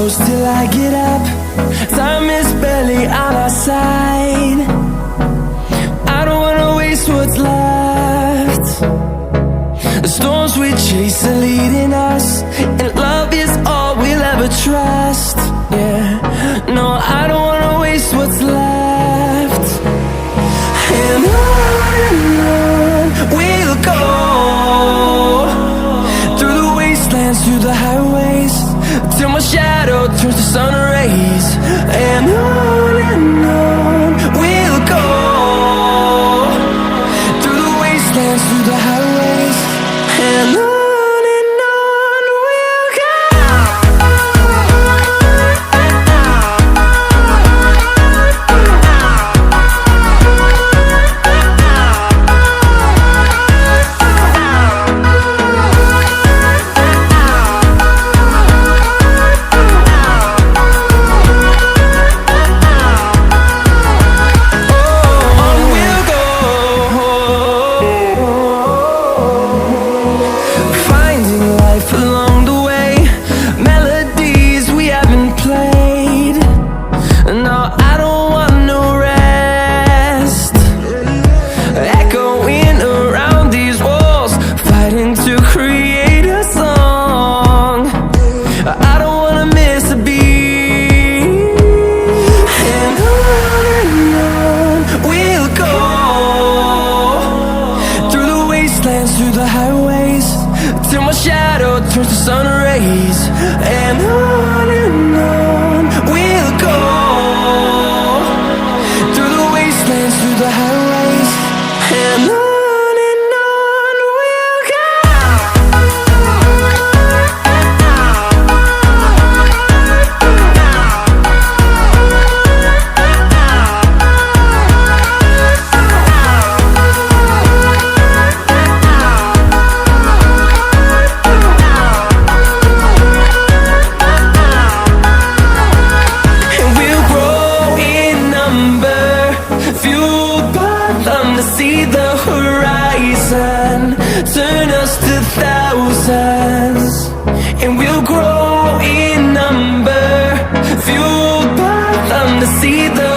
close till I get up. Time is barely on our side. I don't wanna waste what's left. The storms we chase are leading us, and love is all we'll ever trust. Yeah, no, I don't wanna waste what's left. And on we'll go, through the wastelands, through the highways, till my shadow turns to sun rays. And on we'll go, through the wastelands, through the highways, and on we'll go. Through the highways, till my shadow turns to sun rays. And on we'll go, through the wastelands, through the highways, and on we'll go. See the horizon, turn us to thousands, and we'll grow in number, fueled by them to see the